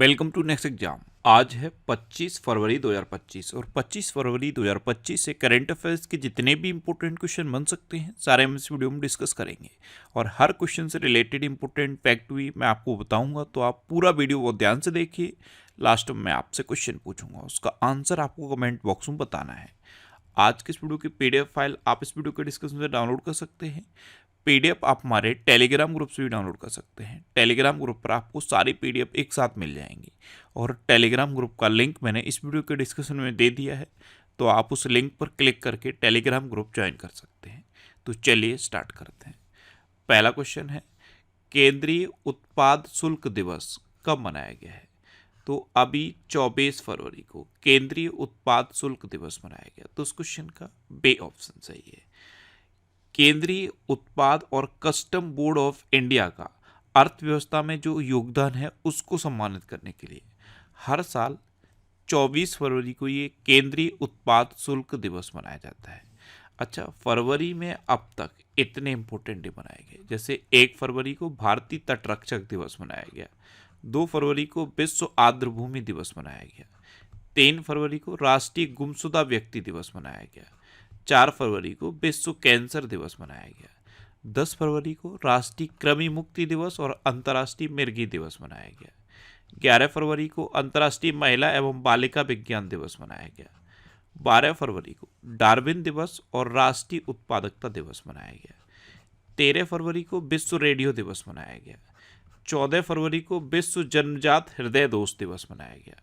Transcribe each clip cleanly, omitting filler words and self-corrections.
Welcome to next exam. आज है 25 फरवरी 2025 और 25 फरवरी 2025 से करंट अफेयर्स के जितने भी इंपॉर्टेंट क्वेश्चन बन सकते हैं सारे हम इस वीडियो में डिस्कस करेंगे। और हर क्वेश्चन से रिलेटेड इंपॉर्टेंट फैक्ट भी मैं आपको बताऊंगा, तो आप पूरा वीडियो बहुत ध्यान से देखिए। लास्ट में मैं आपसे क्वेश्चन पूछूंगा, उसका आंसर आपको कमेंट बॉक्स में बताना है। आज के इस वीडियो की पीडीएफ फाइल आप इस वीडियो के डिस्कशन से डाउनलोड कर सकते हैं। पीडीएफ आप हमारे टेलीग्राम ग्रुप से भी डाउनलोड कर सकते हैं। टेलीग्राम ग्रुप पर आपको सारी पीडीएफ एक साथ मिल जाएंगी और टेलीग्राम ग्रुप का लिंक मैंने इस वीडियो के डिस्क्रिप्शन में दे दिया है, तो आप उस लिंक पर क्लिक करके टेलीग्राम ग्रुप ज्वाइन कर सकते हैं। तो चलिए स्टार्ट करते हैं। पहला क्वेश्चन है, केंद्रीय उत्पाद शुल्क दिवस कब मनाया गया है? तो अभी 24 फरवरी को केंद्रीय उत्पाद शुल्क दिवस मनाया गया। तो उस क्वेश्चन का बे ऑप्शन सही है। केंद्रीय उत्पाद और कस्टम बोर्ड ऑफ इंडिया का अर्थव्यवस्था में जो योगदान है उसको सम्मानित करने के लिए हर साल 24 फरवरी को ये केंद्रीय उत्पाद शुल्क दिवस मनाया जाता है। अच्छा, फरवरी में अब तक इतने इंपॉर्टेंट डे मनाए गए, जैसे 1 फरवरी को भारतीय तटरक्षक दिवस मनाया गया, 2 फरवरी को विश्व आर्द्रभूमि दिवस मनाया गया, 3 फरवरी को राष्ट्रीय गुमशुदा व्यक्ति दिवस मनाया गया, 4 फरवरी को विश्व कैंसर दिवस मनाया गया, 10 फरवरी को राष्ट्रीय कृमि मुक्ति दिवस और अंतर्राष्ट्रीय मिर्गी दिवस मनाया गया, 11 फरवरी को अंतर्राष्ट्रीय महिला एवं बालिका विज्ञान दिवस मनाया गया, 12 फरवरी को डार्विन दिवस और राष्ट्रीय उत्पादकता दिवस मनाया गया, 13 फरवरी को विश्व रेडियो दिवस मनाया गया, 14 फरवरी को विश्व जन्मजात हृदय दोष दिवस मनाया गया,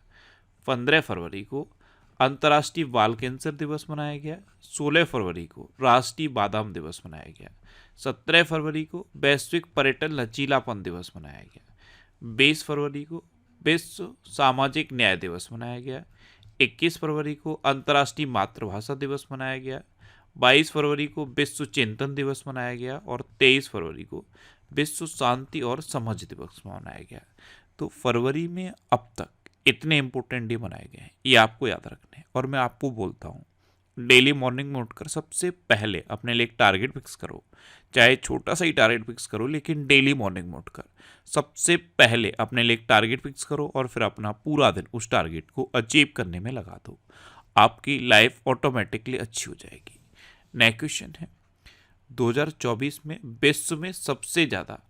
15 फरवरी को अंतर्राष्ट्रीय बाल कैंसर दिवस मनाया गया, 16 फरवरी को राष्ट्रीय बादाम दिवस मनाया गया, 17 फरवरी को वैश्विक पर्यटन लचीलापन दिवस मनाया गया, 20 फरवरी को विश्व सामाजिक न्याय दिवस मनाया गया, 21 फरवरी को अंतर्राष्ट्रीय मातृभाषा दिवस मनाया गया, 22 फरवरी को विश्व चिंतन दिवस मनाया गया और 23 फरवरी को विश्व शांति और समझ दिवस मनाया गया। तो फरवरी में अब तक इतने इंपॉर्टेंट डे मनाए गए हैं, ये आपको याद रखने हैं। और मैं आपको बोलता हूँ, डेली मॉर्निंग में उठकर सबसे पहले अपने लिए एक टारगेट फिक्स करो, चाहे छोटा सा ही टारगेट फिक्स करो, लेकिन डेली मॉर्निंग में उठकर सबसे पहले अपने लिए एक टारगेट फिक्स करो और फिर अपना पूरा दिन उस टारगेट को अचीव करने में लगा दो। आपकी लाइफ ऑटोमेटिकली अच्छी हो जाएगी। नेक्स्ट क्वेश्चन है, 2024 में विश्व में सबसे ज़्यादा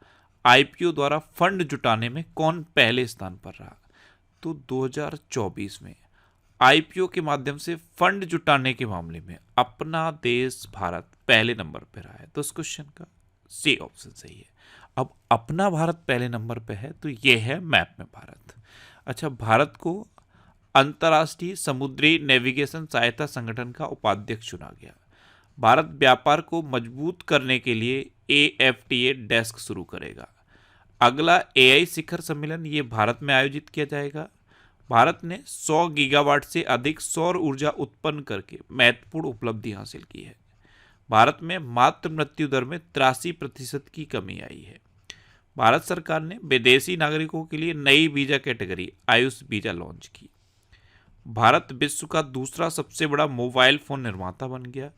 आईपीओ द्वारा फंड जुटाने में कौन पहले स्थान पर रहा? तो 2024 में आईपीओ के माध्यम से फंड जुटाने के मामले में अपना देश भारत पहले नंबर पर रहा है। तो इस क्वेश्चन का सी ऑप्शन सही है। अब अपना भारत पहले नंबर पे है, तो ये है मैप में भारत। अच्छा, भारत को अंतर्राष्ट्रीय समुद्री नेविगेशन सहायता संगठन का उपाध्यक्ष चुना गया। भारत व्यापार को मजबूत करने के लिए AFTA डेस्क शुरू करेगा। अगला AI शिखर सम्मेलन ये भारत में आयोजित किया जाएगा। भारत ने 100 गीगावाट से अधिक सौर ऊर्जा उत्पन्न करके महत्वपूर्ण उपलब्धि हासिल की है। भारत में मातृ मृत्यु दर में 83% की कमी आई है। भारत सरकार ने विदेशी नागरिकों के लिए नई visa category Ayush visa launch की। भारत विश्व का दूसरा सबसे बड़ा मोबाइल फोन निर्माता बन गया।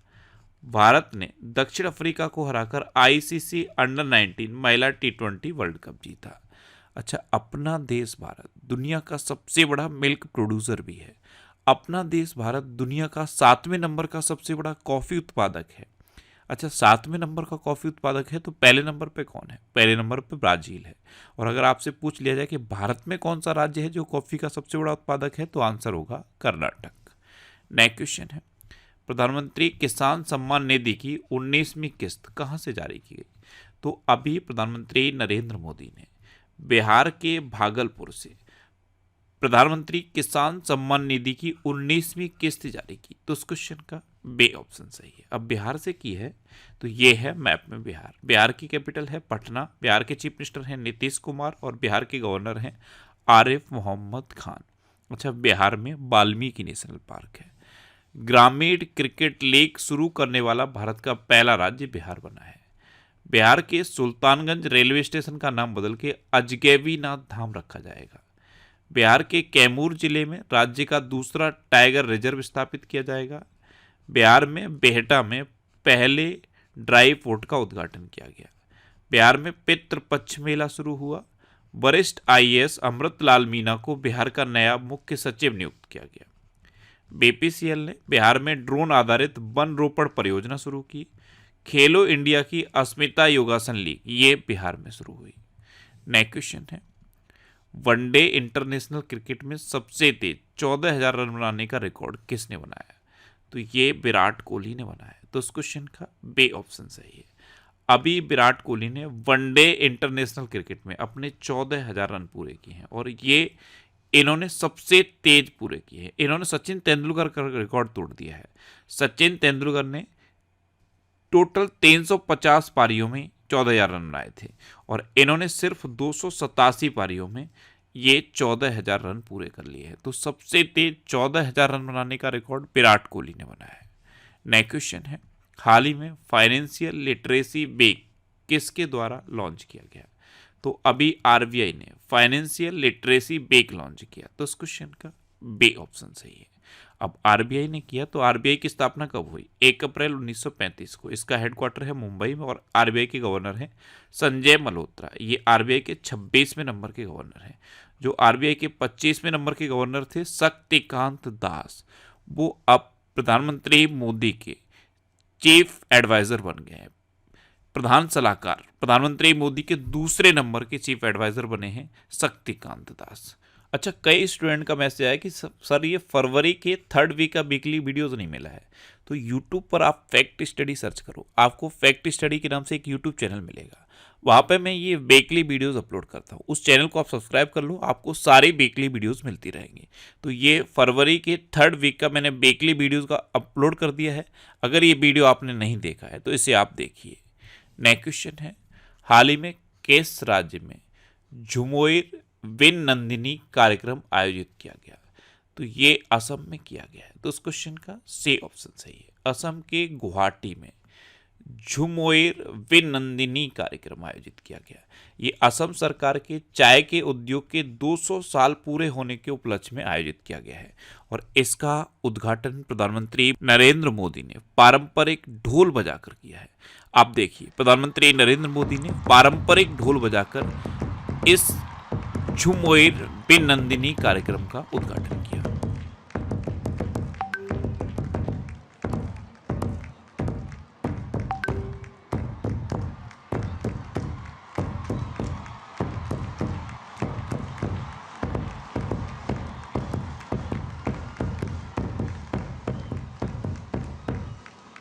भारत ने दक्षिण अफ्रीका को हराकर ICC अंडर 19 महिला T20 वर्ल्ड कप जीता। अच्छा, अपना देश भारत दुनिया का सबसे बड़ा मिल्क प्रोड्यूसर भी है। अपना देश भारत दुनिया का 7वें नंबर का सबसे बड़ा कॉफ़ी उत्पादक है। अच्छा, 7वें नंबर का कॉफ़ी उत्पादक है, तो पहले नंबर पे कौन है? पहले नंबर पे ब्राज़ील है। और अगर आपसे पूछ लिया जाए कि भारत में कौन सा राज्य है जो कॉफ़ी का सबसे बड़ा उत्पादक है, तो आंसर होगा कर्नाटक। नेक्स्ट क्वेश्चन है, प्रधानमंत्री किसान सम्मान निधि की 19वीं किस्त कहाँ से जारी की गई? तो अभी प्रधानमंत्री नरेंद्र मोदी ने बिहार के भागलपुर से प्रधानमंत्री किसान सम्मान निधि की 19वीं किस्त जारी की। तो उस क्वेश्चन का बे ऑप्शन सही है। अब बिहार से की है, तो ये है मैप में बिहार। बिहार की कैपिटल है पटना। बिहार के चीफ मिनिस्टर हैं नीतीश कुमार और बिहार के गवर्नर हैं आरिफ मोहम्मद खान। अच्छा, बिहार में वाल्मीकि नेशनल पार्क है। ग्रामीण क्रिकेट लीग शुरू करने वाला भारत का पहला राज्य बिहार बना है। बिहार के सुल्तानगंज रेलवे स्टेशन का नाम बदल के अजगैबीनाथ धाम रखा जाएगा। बिहार के कैमूर जिले में राज्य का दूसरा टाइगर रिजर्व स्थापित किया जाएगा। बिहार में बेहटा में पहले ड्राई पोर्ट का उद्घाटन किया गया। बिहार में पितृपक्ष मेला शुरू हुआ। वरिष्ठ आईएएस अमृतलाल मीना को बिहार का नया मुख्य सचिव नियुक्त किया गया। बीपीसीएल ने बिहार में ड्रोन आधारित वन रोपण परियोजना शुरू की। खेलो इंडिया की अस्मिता योगासन लीग ये बिहार में शुरू हुई। नेक्स्ट क्वेश्चन है, वनडे इंटरनेशनल क्रिकेट में सबसे तेज 14,000 रन बनाने का रिकॉर्ड किसने बनाया? तो ये विराट कोहली ने बनाया। तो उस क्वेश्चन का बे ऑप्शन सही है। अभी विराट कोहली ने वनडे इंटरनेशनल क्रिकेट में अपने 14,000 रन पूरे किए हैं और ये इन्होंने सबसे तेज पूरे किए हैं। इन्होंने सचिन तेंदुलकर का रिकॉर्ड तोड़ दिया है। सचिन तेंदुलकर ने टोटल 350 पारियों में 14,000 रन बनाए थे और इन्होंने सिर्फ 287 पारियों में ये 14,000 रन पूरे कर लिए हैं। तो सबसे तेज 14,000 रन बनाने का रिकॉर्ड विराट कोहली ने बनाया है। नेक्स्ट क्वेश्चन है, हाल ही में फाइनेंशियल लिटरेसी बेक किसके द्वारा लॉन्च किया गया? तो अभी आरबीआई ने फाइनेंशियल लिटरेसी बेक लॉन्च किया। तो इस क्वेश्चन का बे ऑप्शन सही है। अब आरबीआई ने किया तो आरबीआई की स्थापना कब हुई? 1 अप्रैल 1935 को। इसका हेडक्वार्टर है मुंबई में और आरबीआई के गवर्नर हैं संजय मल्होत्रा। ये आरबीआई के 26वें नंबर के गवर्नर हैं। जो आरबीआई के 25वें नंबर के गवर्नर थे शक्तिकांत दास, वो अब प्रधानमंत्री मोदी के चीफ एडवाइजर बन गए हैं। प्रधान सलाहकार प्रधानमंत्री मोदी के दूसरे नंबर के चीफ एडवाइजर बने हैं शक्तिकांत दास। अच्छा, कई स्टूडेंट का मैसेज आया कि सर ये फरवरी के 3rd वीक का वीकली वीडियोस नहीं मिला है। तो यूट्यूब पर आप फैक्ट स्टडी सर्च करो, आपको फैक्ट स्टडी के नाम से एक यूट्यूब चैनल मिलेगा। वहाँ पे मैं ये वीकली वीडियोस अपलोड करता हूँ। उस चैनल को आप सब्सक्राइब कर लो, आपको सारी वीकली वीडियोस मिलती रहेंगी। तो ये फरवरी के 3rd वीक का मैंने वीकली वीडियोस का अपलोड कर दिया है। अगर ये वीडियो आपने नहीं देखा है तो इसे आप देखिए। नेक्स्ट क्वेश्चन है, हाल ही में किस राज्य में झुमोइर विन नंदिनी कार्यक्रम आयोजित किया गया? तो ये असम में किया गया है। तो उस क्वेश्चन का सी ऑप्शन सही है। असम के गुवाहाटी में झुमोइर विन नंदिनी कार्यक्रम आयोजित किया गया। ये असम सरकार के चाय के उद्योग के 200 साल पूरे होने के उपलक्ष्य में आयोजित किया गया है और इसका उद्घाटन प्रधानमंत्री नरेंद्र मोदी ने पारंपरिक ढोल बजाकर किया है। आप देखिए, प्रधानमंत्री नरेंद्र मोदी ने पारंपरिक ढोल बजाकर इस झुमोइर विन नंदिनी कार्यक्रम का उद्घाटन किया।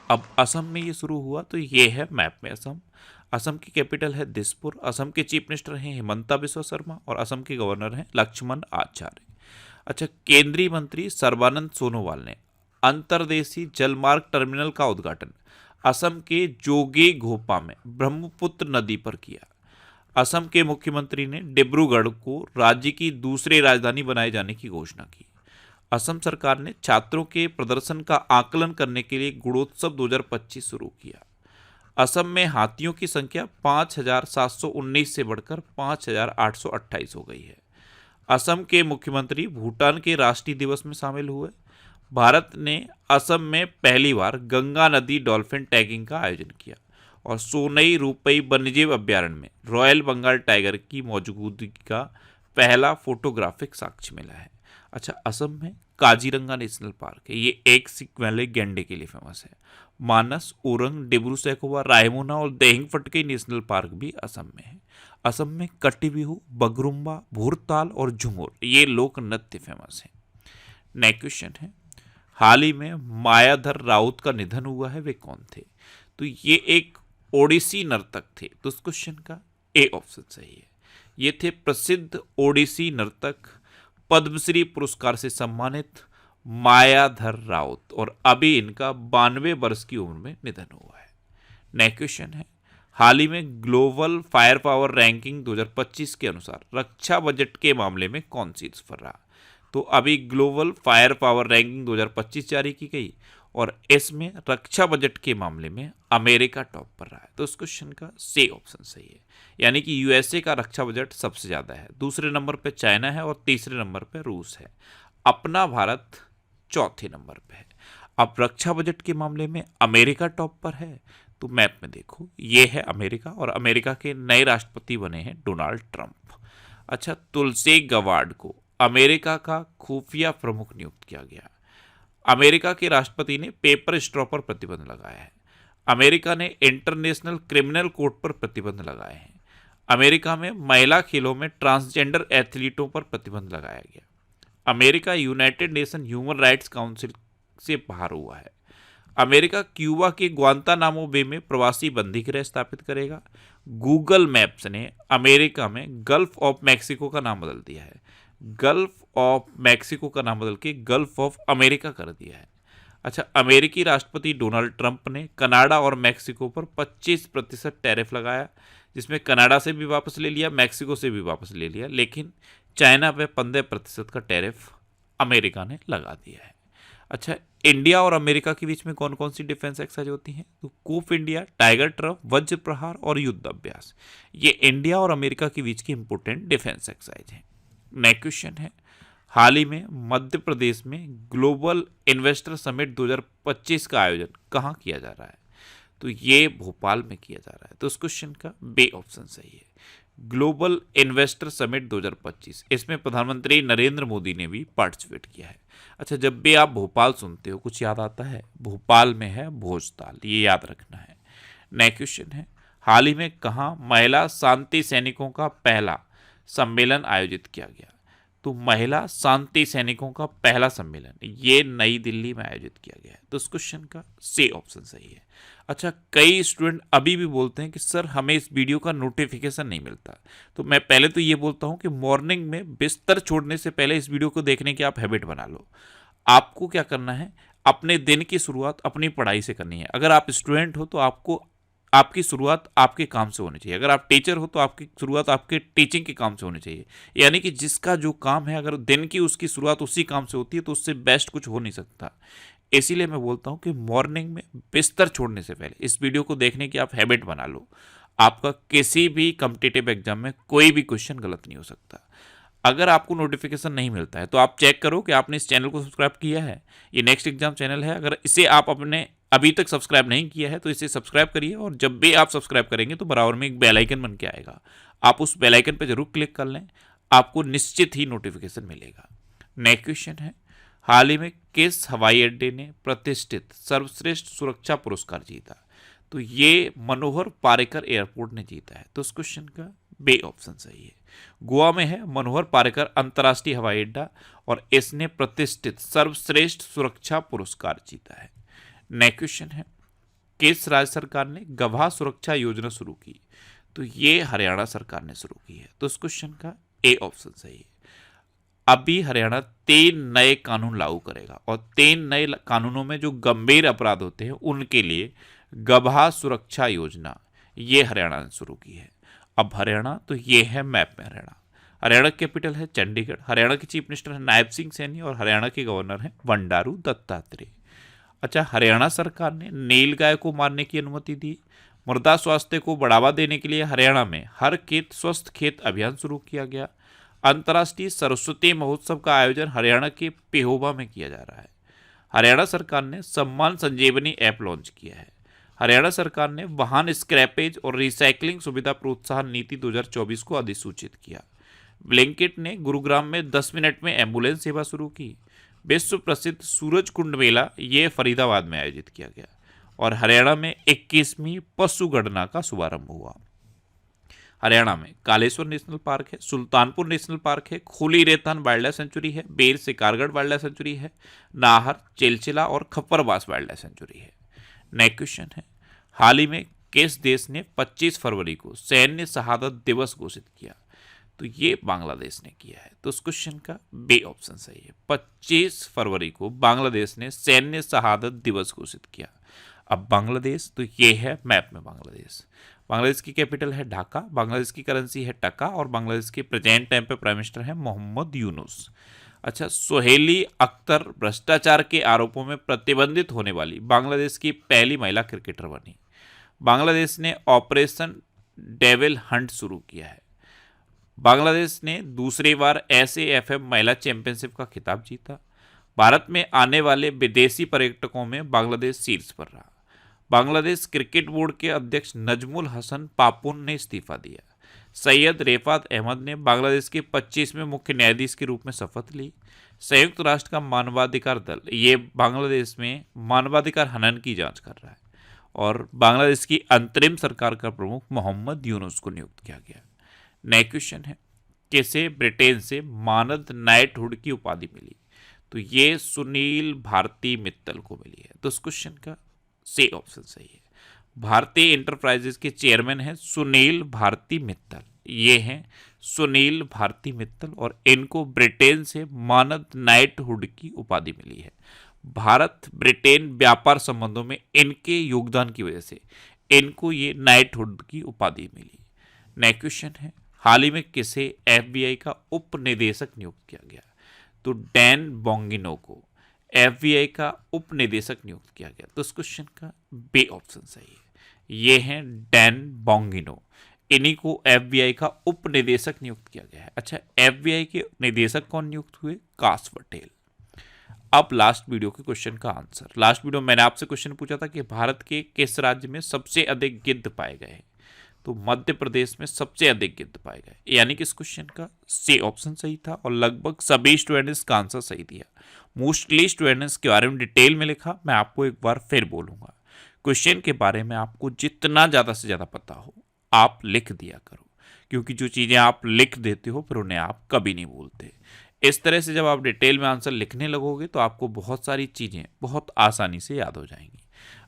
अब असम में ये शुरू हुआ तो ये है मैप में असम। असम की कैपिटल है दिसपुर। असम के चीफ मिनिस्टर हैं हिमंता बिस्वा शर्मा और असम के गवर्नर हैं लक्ष्मण आचार्य। अच्छा, केंद्रीय मंत्री सर्बानंद सोनोवाल ने अंतर्देशीय जलमार्ग टर्मिनल का उद्घाटन असम के जोगी घोपा में ब्रह्मपुत्र नदी पर किया। असम के मुख्यमंत्री ने डिब्रूगढ़ को राज्य की दूसरी राजधानी बनाए जाने की घोषणा की। असम सरकार ने छात्रों के प्रदर्शन का आकलन करने के लिए गुणोत्सव 2025 शुरू किया। असम में हाथियों की संख्या 5,719 से बढ़कर 5,828 हो गई है। असम के मुख्यमंत्री भूटान के राष्ट्रीय दिवस में शामिल हुए। भारत ने असम में पहली बार गंगा नदी डॉल्फिन टैगिंग का आयोजन किया और सोनई रूपई वन्यजीव अभ्यारण्य में रॉयल बंगाल टाइगर की मौजूदगी का पहला फोटोग्राफिक साक्ष्य मिला है। अच्छा, असम में काजीरंगा नेशनल पार्क है। ये एक सिख वाले गैंडे के लिए फेमस है। मानस, उरंग, डिब्रू सैखोवा, रायमोना और देहिंग फटकई नेशनल पार्क भी असम में है। असम में कट्टी बिहू, बगरुम्बा, भूरताल और झुमुर ये लोक नृत्य फेमस हैं। नेक्स्ट क्वेश्चन है, हाल ही में मायाधर राउत का निधन हुआ है, वे कौन थे? तो ये एक ओडिसी नर्तक थे। तो उस क्वेश्चन का ए ऑप्शन सही है। ये थे प्रसिद्ध ओडिसी नर्तक, पद्मश्री पुरस्कार से सम्मानित मायाधर राउत और अभी इनका 92 वर्ष की उम्र में निधन हुआ है। नेक्स्ट क्वेश्चन है, हाल ही में ग्लोबल फायर पावर रैंकिंग 2025 के अनुसार रक्षा बजट के मामले में कौन शीर्ष पर रहा? तो अभी ग्लोबल फायर पावर रैंकिंग 2025 जारी की गई और इसमें रक्षा बजट के मामले में अमेरिका टॉप पर रहा है। तो इस क्वेश्चन का सी ऑप्शन सही है, यानी कि यूएसए का रक्षा बजट सबसे ज़्यादा है, दूसरे नंबर पे चाइना है और तीसरे नंबर पे रूस है। अपना भारत चौथे नंबर पे है। अब रक्षा बजट के मामले में अमेरिका टॉप पर है। तो मैप में देखो, ये है अमेरिका और अमेरिका के नए राष्ट्रपति बने हैं डोनाल्ड ट्रंप। अच्छा, तुलसी गवार्ड को अमेरिका का खुफिया प्रमुख नियुक्त किया गया। अमेरिका के राष्ट्रपति ने पेपर स्ट्रॉ पर प्रतिबंध लगाया है। अमेरिका ने इंटरनेशनल क्रिमिनल कोर्ट पर प्रतिबंध लगाए हैं। अमेरिका में महिला खेलों में ट्रांसजेंडर एथलीटों पर प्रतिबंध लगाया गया। America United nation human rights council से बाहर हुआ है। अमेरिका क्यूबा के ग्वांतानामो बे में प्रवासी बंदी गृह स्थापित करेगा। गूगल मैप्स ने अमेरिका में गल्फ ऑफ मैक्सिको का नाम बदल दिया है। गल्फ ऑफ मैक्सिको का नाम बदल के गल्फ ऑफ अमेरिका कर दिया है। अच्छा, अमेरिकी राष्ट्रपति डोनाल्ड ट्रंप ने कनाडा और मैक्सिको पर 25% टैरिफ लगाया, जिसमें कनाडा से भी वापस ले लिया, मैक्सिको से भी वापस ले लिया, लेकिन चाइना पे 15% का टैरिफ अमेरिका ने लगा दिया है। अच्छा, इंडिया और अमेरिका के बीच में कौन कौन सी डिफेंस एक्सरसाइज होती हैं? तो कूप इंडिया, टाइगर ट्रफ, वज्र प्रहार और युद्ध अभ्यास, ये इंडिया और अमेरिका के बीच की इंपोर्टेंट डिफेंस एक्सरसाइज है। नेक्स्ट क्वेश्चन है, हाल ही में मध्य प्रदेश में ग्लोबल इन्वेस्टर समिट 2025 का आयोजन कहाँ किया जा रहा है? तो ये भोपाल में किया जा रहा है। तो इस क्वेश्चन का बे ऑप्शन सही है। ग्लोबल इन्वेस्टर समिट 2025, इसमें प्रधानमंत्री नरेंद्र मोदी ने भी पार्टिसिपेट किया है। अच्छा, जब भी आप भोपाल सुनते हो कुछ याद आता है? भोपाल में है भोजताल, ये याद रखना है। नेक्स्ट क्वेश्चन है, हाल ही में कहाँ महिला शांति सैनिकों का पहला सम्मेलन आयोजित किया गया? तो महिला शांति सैनिकों का पहला सम्मेलन ये नई दिल्ली में आयोजित किया गया है। तो इस क्वेश्चन का सी ऑप्शन सही है। अच्छा, कई स्टूडेंट अभी भी बोलते हैं कि सर हमें इस वीडियो का नोटिफिकेशन नहीं मिलता। तो मैं पहले तो ये बोलता हूँ कि मॉर्निंग में बिस्तर छोड़ने से पहले इस वीडियो को देखने की आप हैबिट बना लो। आपको क्या करना है, अपने दिन की शुरुआत अपनी पढ़ाई से करनी है। अगर आप स्टूडेंट हो तो आपको आपकी शुरुआत आपके काम से होनी चाहिए। अगर आप टीचर हो तो आपकी शुरुआत आपके टीचिंग के काम से होनी चाहिए। यानी कि जिसका जो काम है, अगर दिन की उसकी शुरुआत उसी काम से होती है तो उससे बेस्ट कुछ हो नहीं सकता। इसीलिए मैं बोलता हूँ कि मॉर्निंग में बिस्तर छोड़ने से पहले इस वीडियो को देखने की आप हैबिट बना लो। आपका किसी भी कॉम्पिटिटिव एग्जाम में कोई भी क्वेश्चन गलत नहीं हो सकता। अगर आपको नोटिफिकेशन नहीं मिलता है तो आप चेक करो कि आपने इस चैनल को सब्सक्राइब किया है। ये नेक्स्ट एग्जाम चैनल है, अगर इसे आप अपने अभी तक सब्सक्राइब नहीं किया है तो इसे सब्सक्राइब करिए, और जब भी आप सब्सक्राइब करेंगे तो बराबर में एक बेल आइकन बन के आएगा। आप उस बेल आइकन पर जरूर क्लिक कर लें, आपको निश्चित ही नोटिफिकेशन मिलेगा। नेक्स्ट क्वेश्चन है, हाल ही में किस हवाई अड्डे ने प्रतिष्ठित सर्वश्रेष्ठ सुरक्षा पुरस्कार जीता? तो ये मनोहर पारिकर एयरपोर्ट ने जीता है। तो इस क्वेश्चन का बे ऑप्शन सही है। गोवा में है मनोहर पारिकर अंतर्राष्ट्रीय हवाई अड्डा, और इसने प्रतिष्ठित सर्वश्रेष्ठ सुरक्षा पुरस्कार जीता है। नेक्स्ट क्वेश्चन है, किस राज्य सरकार ने गवाह सुरक्षा योजना शुरू की? तो ये हरियाणा सरकार ने शुरू की है। तो इस क्वेश्चन का ए ऑप्शन सही है। अभी हरियाणा 3 नए कानून लागू करेगा, और 3 नए कानूनों में जो गंभीर अपराध होते हैं उनके लिए गवाह सुरक्षा योजना ये हरियाणा ने शुरू की है। अब हरियाणा, तो ये है मैप में हरियाणा। हरियाणा की कैपिटल है चंडीगढ़। हरियाणा के चीफ मिनिस्टर है नायब सिंह सैनी, और हरियाणा के गवर्नर हैं बंडारू दत्तात्रेय। अच्छा, हरियाणा सरकार ने नीलगाय को मारने की अनुमति दी। मृदा स्वास्थ्य को बढ़ावा देने के लिए हरियाणा में हर खेत स्वस्थ खेत अभियान शुरू किया गया। अंतर्राष्ट्रीय सरस्वती महोत्सव का आयोजन हरियाणा के पेहोबा में किया जा रहा है। हरियाणा सरकार ने सम्मान संजीवनी ऐप लॉन्च किया है। हरियाणा सरकार ने वाहन स्क्रैपेज और रिसाइकलिंग सुविधा प्रोत्साहन नीति 2024 को अधिसूचित किया। ब्लिंकिट ने गुरुग्राम में 10 मिनट में एम्बुलेंस सेवा शुरू की। विश्व प्रसिद्ध सूरज कुंड मेला ये फरीदाबाद में आयोजित किया गया, और हरियाणा में 21वीं पशु गणना का शुभारंभ हुआ। हरियाणा में कालेश्वर नेशनल पार्क है, सुल्तानपुर नेशनल पार्क है, खोली रेतान वाइल्ड लाइफ सेंचुरी है, बेर सिकारगढ़ वाइल्ड लाइफ सेंचुरी है, नाहर, चिलचिला और खप्परबास वाइल्ड लाइफ सेंचुरी है। नेक्स्ट क्वेश्चन है, हाल ही में किस देश ने 25 फरवरी को सैन्य शहादत दिवस घोषित किया? तो ये बांग्लादेश ने किया है। तो उस क्वेश्चन का बे ऑप्शन सही है। 25 फरवरी को बांग्लादेश ने सैन्य शहादत दिवस घोषित किया। अब बांग्लादेश, तो ये है मैप में बांग्लादेश। बांग्लादेश की कैपिटल है ढाका, बांग्लादेश की करेंसी है टका, और बांग्लादेश के प्रेजेंट टाइम पे प्राइम मिनिस्टर है मोहम्मद यूनुस। अच्छा, सोहेली अख्तर भ्रष्टाचार के आरोपों में प्रतिबंधित होने वाली बांग्लादेश की पहली महिला क्रिकेटर बनी। बांग्लादेश ने ऑपरेशन डेविल हंट शुरू किया है। बांग्लादेश ने दूसरी बार SAFM महिला चैंपियनशिप का खिताब जीता। भारत में आने वाले विदेशी पर्यटकों में बांग्लादेश शीर्ष पर रहा। बांग्लादेश क्रिकेट बोर्ड के अध्यक्ष नजमुल हसन पापुन ने इस्तीफा दिया। सैयद रेफात अहमद ने बांग्लादेश के 25वें मुख्य न्यायाधीश के रूप में शपथ ली। संयुक्त राष्ट्र का मानवाधिकार दल ये बांग्लादेश में मानवाधिकार हनन की जांच कर रहा है और बांग्लादेश की अंतरिम सरकार का प्रमुख मोहम्मद यूनुस को नियुक्त किया गया। नया क्वेश्चन है, कैसे ब्रिटेन से मानद नाइटहुड की उपाधि मिली? तो ये सुनील भारती मित्तल को मिली है। तो इस क्वेश्चन का सी ऑप्शन सही है। भारतीय इंटरप्राइजेज के चेयरमैन हैं सुनील भारती मित्तल। ये हैं सुनील भारती मित्तल और इनको ब्रिटेन से मानद नाइटहुड की उपाधि मिली है। भारत ब्रिटेन व्यापार संबंधों में इनके योगदान की वजह से इनको ये नाइटहुड की उपाधि मिली। नेक्स्ट क्वेश्चन है, हाल ही में किसे एफबीआई का उप निदेशक नियुक्त किया गया? तो डैन बोंगिनो को एफबीआई का उप निदेशक नियुक्त किया गया। तो इस क्वेश्चन का बी ऑप्शन सही है। ये हैं डैन बोंगिनो, इन्हीं को एफबीआई का उप निदेशक नियुक्त किया गया है। अच्छा, एफबीआई के निदेशक कौन नियुक्त हुए? काश पटेल। अब लास्ट वीडियो के क्वेश्चन का आंसर। लास्ट वीडियो मैंने आपसे क्वेश्चन पूछा था कि भारत के किस राज्य में सबसे अधिक गिद्ध पाए गए हैं? तो मध्य प्रदेश में सबसे अधिक गिद्ध पाए गए, यानी कि इस क्वेश्चन का सी ऑप्शन सही था और लगभग सभी स्टूडेंट्स ने इसका आंसर सही दिया। मोस्टली स्टूडेंट्स के बारे में डिटेल में लिखा, मैं आपको एक बार फिर बोलूंगा। क्वेश्चन के बारे में आपको जितना ज़्यादा से ज़्यादा पता हो आप लिख दिया करो, क्योंकि जो चीज़ें आप लिख देते हो फिर उन्हें आप कभी नहीं भूलते। इस तरह से जब आप डिटेल में आंसर लिखने लगोगे तो आपको बहुत सारी चीज़ें बहुत आसानी से याद हो जाएंगी।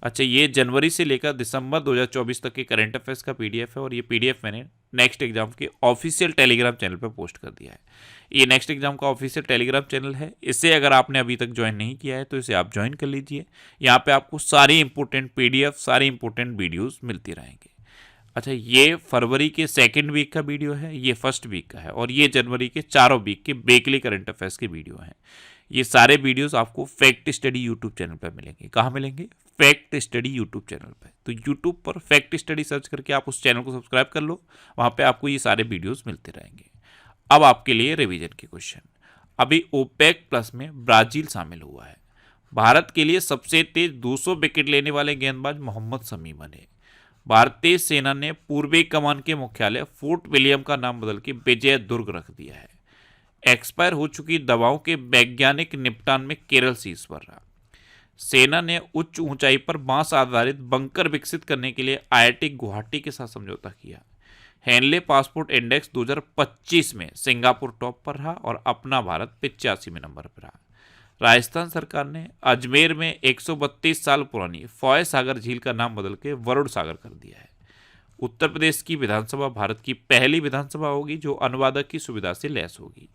अच्छा, ये जनवरी से लेकर दिसंबर 2024 तक के करंट अफेयर्स का पीडीएफ है और ये पीडीएफ मैंने नेक्स्ट एग्जाम के ऑफिशियल टेलीग्राम चैनल पर पोस्ट कर दिया है। ये नेक्स्ट एग्जाम का ऑफिशियल टेलीग्राम चैनल है। इसे अगर आपने अभी तक ज्वाइन नहीं किया है तो इसे आप ज्वाइन कर लीजिए। यहाँ पे आपको सारी इंपॉर्टेंट पीडीएफ, सारी इंपॉर्टेंट वीडियोस मिलती रहेंगे। अच्छा, ये फरवरी के सेकेंड वीक का वीडियो है, ये फर्स्ट वीक का है और ये जनवरी के चारों वीक के वीकली करंट अफेयर्स के वीडियो हैं। ये सारे वीडियोस आपको फैक्ट स्टडी यूट्यूब चैनल पर मिलेंगे। कहाँ मिलेंगे? फैक्ट स्टडी यूट्यूब चैनल पर। तो यूट्यूब पर फैक्ट स्टडी सर्च करके आप उस चैनल को सब्सक्राइब कर लो, वहाँ पे आपको ये सारे वीडियोस मिलते रहेंगे। अब आपके लिए रिवीजन के क्वेश्चन। अभी ओपेक प्लस में ब्राजील शामिल हुआ है। भारत के लिए सबसे तेज 200 विकेट लेने वाले गेंदबाज मोहम्मद शमी बने। भारतीय सेना ने पूर्वी कमान के मुख्यालय फोर्ट विलियम का नाम बदल के विजय दुर्ग रख दिया है। एक्सपायर हो चुकी दवाओं के वैज्ञानिक निपटान में केरल शीर्ष पर रहा। सेना ने उच्च ऊंचाई पर बांस आधारित बंकर विकसित करने के लिए आईआईटी गुवाहाटी के साथ समझौता किया। हेनले पासपोर्ट इंडेक्स 2025 में सिंगापुर टॉप पर रहा और अपना भारत 85वें नंबर पर रहा। राजस्थान सरकार ने अजमेर में 132 साल पुरानी फॉय सागर झील का नाम बदल के वरुण सागर कर दिया है। उत्तर प्रदेश की विधानसभा भारत की पहली विधानसभा होगी जो अनुवादक की सुविधा से लैस होगी।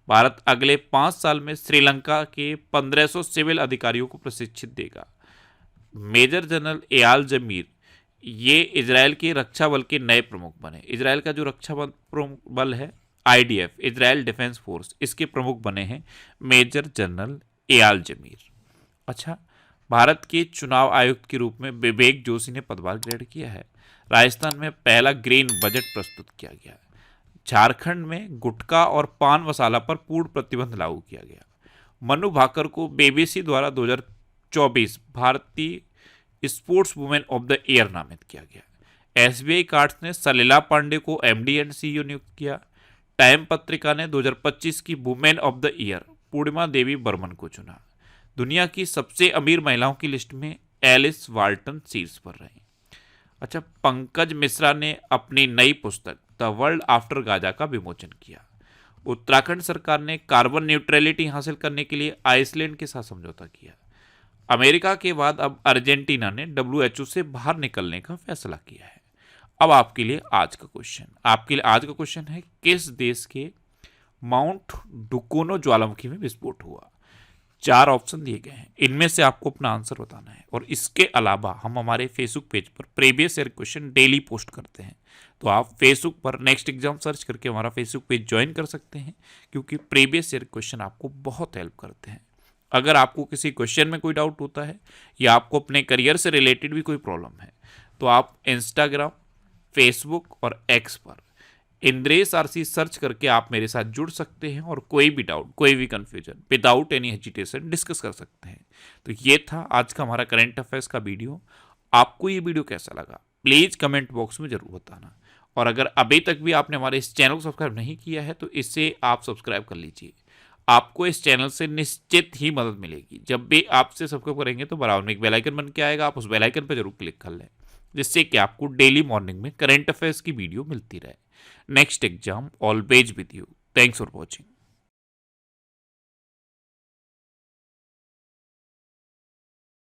भारत अगले 5 साल में श्रीलंका के 1500 सिविल अधिकारियों को प्रशिक्षित देगा। मेजर जनरल एयाल जमीर ये इजराइल के रक्षा बल के नए प्रमुख बने। इजराइल का जो रक्षा बल है आईडीएफ, इजराइल डिफेंस फोर्स, इसके प्रमुख बने हैं मेजर जनरल एयाल जमीर। अच्छा, भारत के चुनाव आयुक्त के रूप में विवेक जोशी ने पदभार ग्रहण किया है। राजस्थान में पहला ग्रीन बजट प्रस्तुत किया गया। झारखंड में गुटखा और पान मसाला पर पूर्ण प्रतिबंध लागू किया गया। मनु भाकर को बीबीसी द्वारा 2024 भारतीय sports women of the year नामित किया गया। एसबीआई कार्ड्स ने सलीला पांडे को एमडी एंड सीईओ नियुक्त किया। टाइम पत्रिका ने 2025 की वुमेन ऑफ द ईयर पूर्णिमा देवी बर्मन को चुना। दुनिया की सबसे अमीर महिलाओं की लिस्ट में एलिस वाल्टन शीर्ष पर रही। अच्छा, पंकज मिश्रा ने अपनी नई पुस्तक द वर्ल्ड आफ्टर गाजा का विमोचन किया। उत्तराखंड सरकार ने कार्बन न्यूट्रलिटी हासिल करने के लिए आइसलैंड के साथ समझौता किया। अमेरिका के बाद अब अर्जेंटीना ने डब्ल्यूएचओ से बाहर निकलने का फैसला किया है। अब आपके लिए आज का क्वेश्चन है, किस देश के माउंट डुकोनो ज्वालामुखी में विस्फोट हुआ? 4 ऑप्शन दिए गए हैं, इनमें से आपको अपना आंसर बताना है। और इसके अलावा हम हमारे फेसबुक पेज पर previous year question daily post करते हैं, तो आप फेसबुक पर नेक्स्ट एग्जाम सर्च करके हमारा फेसबुक पेज ज्वाइन कर सकते हैं, क्योंकि प्रीवियस ईयर क्वेश्चन आपको बहुत हेल्प करते हैं। अगर आपको किसी क्वेश्चन में कोई डाउट होता है या आपको अपने करियर से रिलेटेड भी कोई प्रॉब्लम है, तो आप इंस्टाग्राम, फेसबुक और एक्स पर इंद्रेश आरसी सर्च करके आप मेरे साथ जुड़ सकते हैं और कोई भी डाउट, कोई भी confusion without any hesitation discuss कर सकते हैं। तो ये था आज का हमारा करंट अफेयर्स का वीडियो। आपको ये वीडियो कैसा लगा प्लीज़ कमेंट बॉक्स में ज़रूर बताना। और अगर अभी तक भी आपने हमारे इस चैनल को सब्सक्राइब नहीं किया है तो इससे आप सब्सक्राइब कर लीजिए। आपको इस चैनल से निश्चित ही मदद मिलेगी। जब भी आपसे सब्सक्राइब करेंगे तो बराबर में एक बेल आइकन बन के आएगा, आप उस बेल आइकन पर जरूर क्लिक कर लें, जिससे कि आपको डेली मॉर्निंग में करंट अफेयर्स की वीडियो मिलती रहे। Next exam always with you. Thanks for watching.